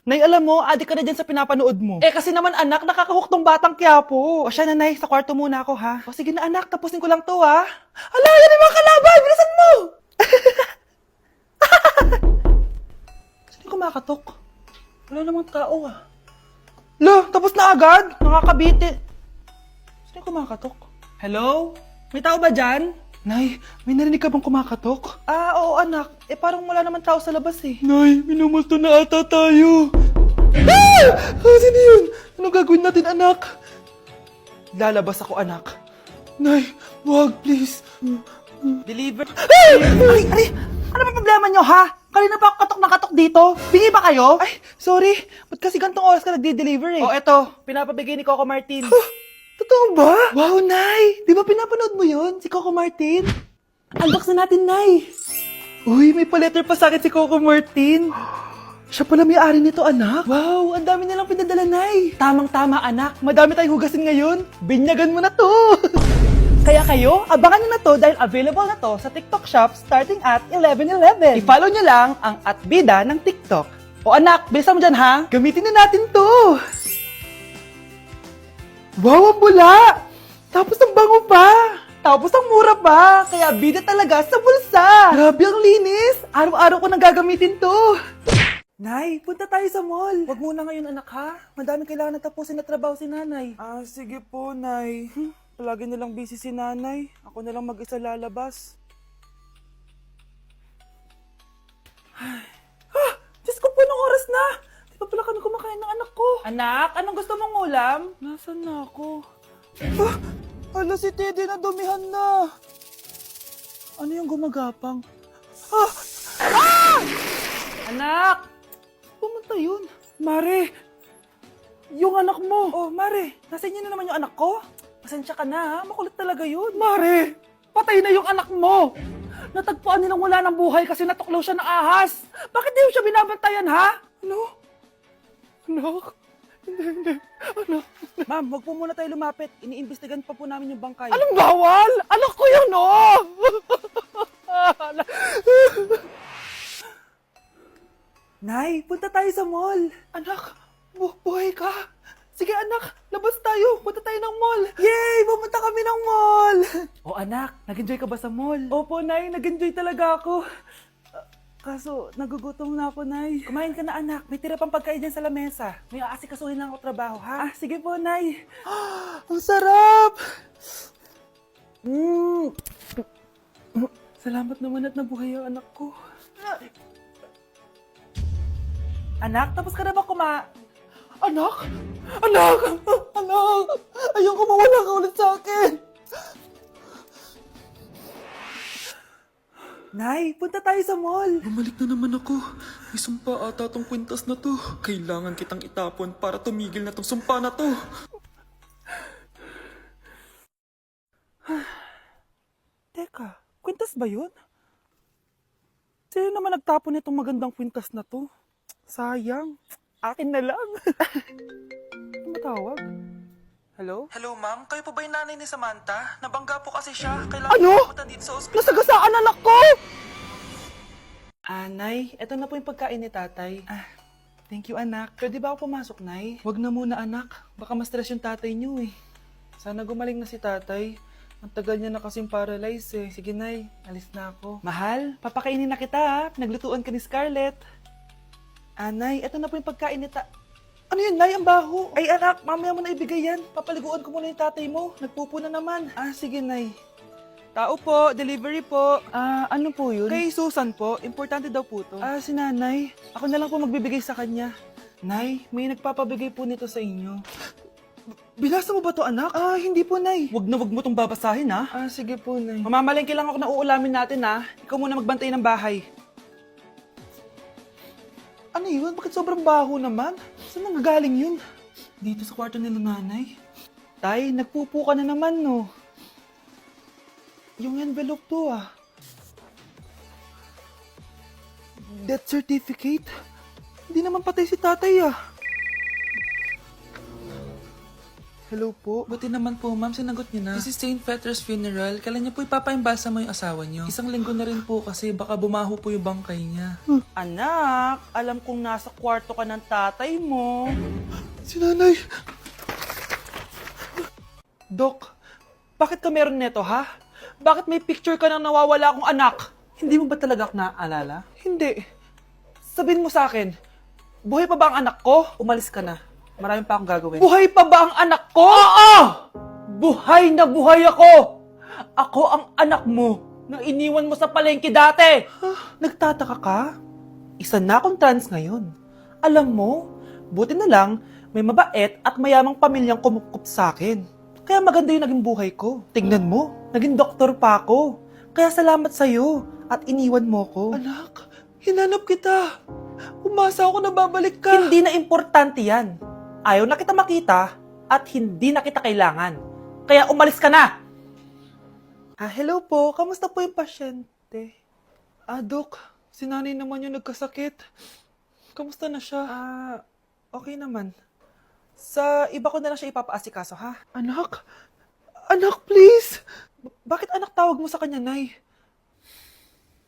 Nay, alam mo, adik ka na dyan sa pinapanood mo. Eh kasi naman anak, nakakahook tong batang Quiapo. O siya na, Nay, sa kwarto muna ako ha. O sige na anak, tapusin ko lang to ha. Ala, yan yung mga kalaban, bilisan mo! Sino yung kumakatok? Wala namang tao ah. Lo, tapos na agad? Nakakabiti. Sino yung kumakatok? Hello? May tao ba dyan? Nay, may narinig ka bang kumakatok? Ah, oo anak. Eh parang wala naman tao sa labas eh. Nay, minumusto na ata tayo. Ah! Sino yun? Ano gagawin natin anak? Lalabas ako anak. Nay, wag please. Deliver. Ay! Ano ba problema nyo ha? Kanina pa ako katok na katok dito. Bingi ba kayo? Ay, sorry. Ba't kasi gantong oras ka nagde-deliver eh? Oh, eto. Pinapabigay ni Coco Martin. Totoo ba? Wow, Nay! Di ba pinapanood mo yun? Si Coco Martin? Unbox na natin, Nay! Uy, may pa-letter pa sa akin si Coco Martin. Siya pala may-ari nito, anak. Wow, ang dami nilang pinadala, Nay. Tamang-tama, anak. Madami tayong hugasin ngayon. Binyagan mo na to. Kaya kayo, abangan nyo na to dahil available na to sa TikTok Shop starting at 11:11. I-follow nyo lang ang @bida ng TikTok. O anak, bilisan mo dyan ha. Gamitin na natin to. Wow, ang bula! Tapos ang bango pa! Tapos ang mura pa! Kaya bida talaga sa bulsa! Grabe ang linis! Araw-araw ko nang gagamitin to! Nay, punta tayo sa mall. Wag muna ngayon anak ha. Madami kailangan na tapusin na trabaho si nanay. Ah, sige po nay. Palagi nilang busy si nanay. Ako na lang mag-isa lalabas. Ay. Ah! Diyos ko po, anong oras na? Di pa pala kami kumakain ng anak ko. Anak, anong gusto mong ulam? Nasaan na ako? Ah! Ala, si Teddy na dumihan na. Ano yung gumagapang? Ah! Ah! Anak! Pumunta yun. Mare! Yung anak mo! Oh, Mare! Nasa inyo na naman yung anak ko? Pasensya ka na ha, makulit talaga yun. Mare! Patay na yung anak mo! Natagpuan nilang wala ng buhay kasi natuklaw siya ng ahas. Bakit di mo siya binabantayan ha? Ano? Anak? Hindi. Anak. Ma'am, wag po muna tayo lumapit. Iniimbestigan pa po namin yung bangkay. Anong bawal? Anak ko yun oh! Nay, punta tayo sa mall. Anak, buhay ka. Sige anak, labas tayo. Punta tayo ng mall. Yay! Pumunta kami ng mall. Oh anak, nag-enjoy ka ba sa mall? Opo, Nay. Nag-enjoy talaga ako. Kaso, nagugutom na ako, Nay. Kumain ka na anak. May tira pang pagkain dyan sa lamesa. May aasikasuhin lang ako trabaho, ha? Ah, sige po, Nay. Ang sarap! Salamat naman at nabuhay ang anak ko. Anak, tapos ka na ba Anak! Anak! Anak! Ayoko mawala ka ulit sa akin! Nay, punta tayo sa mall. Bumalik na naman ako. May sumpa ata tong kwintas na to. Kailangan kitang itapon para tumigil na tong sumpa na to. Teka, kwintas ba yun? Sino naman nagtapon nitong magandang kwintas na to? Sayang. Akin na lang. Tumatawag? Hello? Hello ma'am, kayo po ba yung nanay ni Samantha? Nabangga po kasi siya. Kailangan Ano? pumunta dito sa ospital. Nasagasaan anak ko! Nay, eto na po yung pagkain ni tatay. Thank you anak. Pwede ba ako pumasok, Nay? Wag na muna anak. Baka ma-stress yung tatay niyo eh. Sana gumaling na si tatay. Ang tagal niya na kasing paralyzed eh. Sige Nay, alis na ako. Mahal, papakainin na kita ha. Naglutuan ka ni Scarlett. Nay, eto na po yung pagkain ni Ano yun, Nay? Ang baho. Ay, anak, mamaya mo na ibigay yan. Papaliguan ko muna yung tatay mo. Nagpupo na naman. Sige, Nay. Tao po, delivery po. Ano po yun? Kay Susan po. Importante daw po to. Si Nanay. Ako na lang po magbibigay sa kanya. Nay, may nagpapabigay po nito sa inyo. Binasa mo ba to, anak? Hindi po, Nay. Wag na wag mo tong babasahin, ha? Sige po, Nay. Mamamalengke lang ako na uulamin natin, ha? Ikaw muna magbantay ng bahay. Ano yun? Bakit sobrang baho naman? Saan nanggagaling yun? Dito sa kwarto nila nanay. Tay, nagpupo ka na naman, no? Yung envelope to, Death certificate? Hindi naman patay si tatay, Hello po. Buti naman po, ma'am, sinagot niyo na. This is St. Peter's Funeral. Kailan niyo po ipapaimbasa mo yung asawa niyo? Isang linggo na rin po kasi baka bumaho po yung bangkay niya. Anak, alam kong nasa kwarto ka ng tatay mo. Si nanay! Dok, bakit ka meron neto, ha? Bakit may picture ka ng nawawala akong anak? Hindi mo ba talaga naaalala? Hindi. Sabihin mo sa akin, buhay pa ba ang anak ko? Umalis ka na. Marami pa akong gagawin. Buhay pa ba ang anak ko? Oo! Buhay na buhay ako! Ako ang anak mo na iniwan mo sa palengke dati! Nagtataka ka? Isa na akong trans ngayon. Alam mo, buti na lang, may mabait at mayamang pamilyang kumukup sa akin. Kaya maganda yung naging buhay ko. Tingnan mo, naging doktor pa ako. Kaya salamat sa'yo at iniwan mo ko. Anak, hinanap kita. Umasa ako na babalik ka. Hindi na importante yan. Ayaw na kita makita at hindi na kita kailangan. Kaya umalis ka na! Hello po. Kamusta po yung pasyente? Dok, si nanay naman yung nagkasakit. Kamusta na siya? Okay naman. Sa iba ko na lang siya ipapaasikaso, ha? Anak? Anak, please! Bakit anak tawag mo sa kanya, Nay?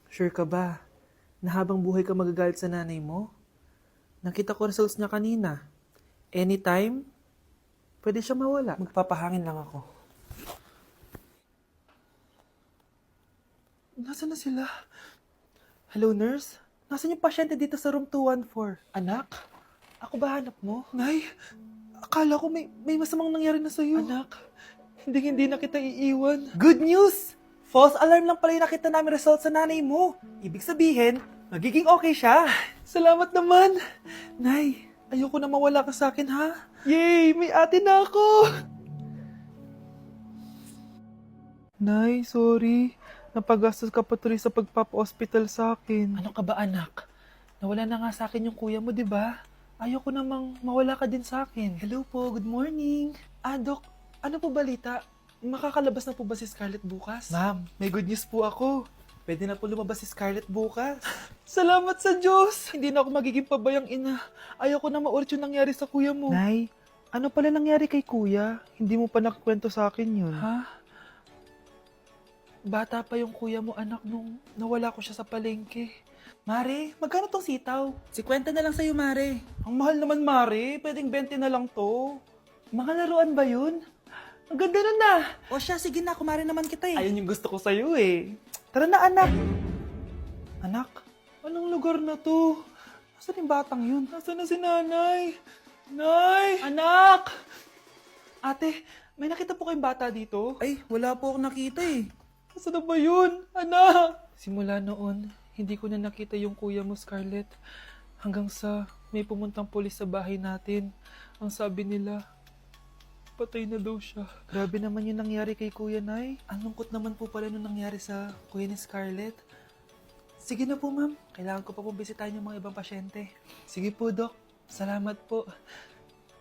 Sure ka ba na habang buhay ka magagalit sa nanay mo? Nakita ko results niya kanina. Anytime, pwede siya mawala. Magpapahangin lang ako. Nasaan na sila? Hello, nurse? Nasaan yung pasyente dito sa room 214? Anak? Ako ba hanap mo? Nay, akala ko may masamang nangyari na sa'yo. Anak, hindi na kita iiwan. Good news! False alarm lang pala yung nakita namin results sa nanay mo. Ibig sabihin, magiging okay siya. Salamat naman. Nay, ayoko na mawala ka sa akin, ha? Yay! May ate na ako! Nay, sorry. Napagastos ka pa tuloy sa pagpapa-hospital sa akin. Ano ka ba, anak? Nawala na nga sa akin yung kuya mo, di ba? Ayoko namang mawala ka din sa akin. Hello po, good morning. Dok, ano po balita? Makakalabas na po ba si Scarlett bukas? Ma'am, may good news po ako. Pwede na po lumabas si Scarlett bukas. Salamat sa Diyos! Hindi na ako magiging pabayang ina. Ayoko na maulit yung nangyari sa kuya mo. Nay, ano pala nangyari kay kuya? Hindi mo pa nakakwento sa akin yun. Ha? Bata pa yung kuya mo, anak, nung nawala ko siya sa palengke. Mare, magkano tong sitaw? 50 na lang sa'yo, Mare. Ang mahal naman, Mare. Pwedeng 20 na lang to. Mga laruan ba yun? Ang ganda nun na. O siya, sige na, kumare naman kita eh. Ayun yung gusto ko sa'yo eh. Tara na, anak. Anak, anong lugar na to? Nasaan yung batang yun? Nasaan na si nanay? Nay! Anak! Ate, may nakita po kayong bata dito? Ay, wala po akong nakita eh. Nasaan na ba yun? Anak! Simula noon, hindi ko na nakita yung kuya mo, Scarlett. Hanggang sa may pumuntang pulis sa bahay natin. Ang sabi nila, patay na daw siya. Grabe naman yung nangyari kay Kuya, Nay. Ang lungkot naman po pala nung nangyari sa kuya ni Scarlett. Sige na po, ma'am. Kailangan ko pa po bisitahin yung mga ibang pasyente. Sige po, Dok. Salamat po.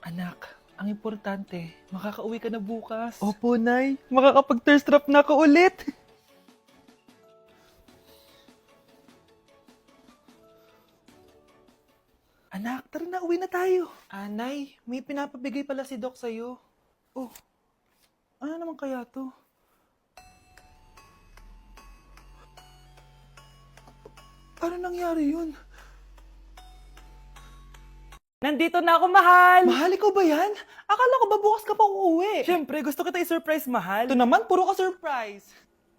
Anak, ang importante, makakauwi ka na bukas. Opo, Nay. Makakapag-thirst trap na ako ulit. Anak, tara na, uwi na tayo. Nay, may pinapabigay pala si Doc sa'yo. Oh, ano naman kaya to? Paano nangyari yun? Nandito na ako, mahal! Mahal, ikaw ba yan? Akala ko ba bukas ka pa uuwi? Siyempre, gusto kita i-surprise, mahal. Ito naman, puro ka surprise.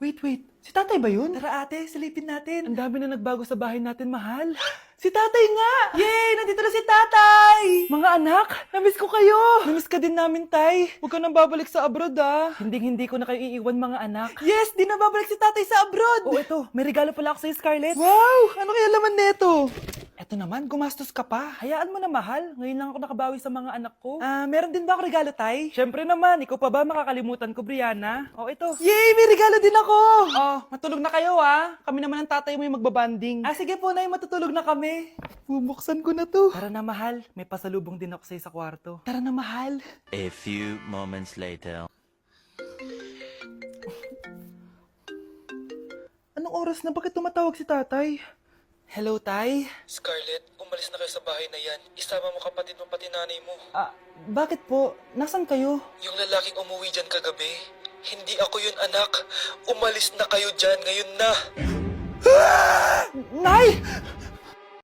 Wait. Si tatay ba yun? Tara ate, silipin natin. Ang dami na nagbago sa bahay natin, mahal. Si tatay nga! Yay! Nandito na si tatay! Mga anak, namiss ko kayo! Namiss ka din namin, tay. Huwag ka nang babalik sa abroad, ah. Hindi ko na kayo iiwan, mga anak. Yes! Di na babalik si tatay sa abroad! Oh, ito. May regalo pala ako sa'yo, Scarlett. Wow! Ano kaya laman neto? Eto naman, gumastos ka pa. Hayaan mo na, mahal. Ngayon lang ako nakabawi sa mga anak ko. Meron din ba ako regalo, tay? Siyempre naman. Ikaw pa ba makakalimutan ko, Brianna? Oh, ito. Yay! May regalo din ako! Oh, matulog na kayo, ah. Kami naman ng tatay mo yung magbabanding. Sige po, Nay. Matutulog na kami. Bubuksan ko na to. Tara na, mahal. May pasalubong din ako sa'yo sa kwarto. Tara na, mahal. A few moments later. Anong oras na? Bakit tumatawag si tatay? Hello, tay? Scarlett, umalis na kayo sa bahay na yan. Isama mo kapatid mo pati nanay mo. Bakit po? Nasaan kayo? Yung lalaking umuwi dyan kagabi, hindi ako yun anak. Umalis na kayo dyan ngayon na. Nay!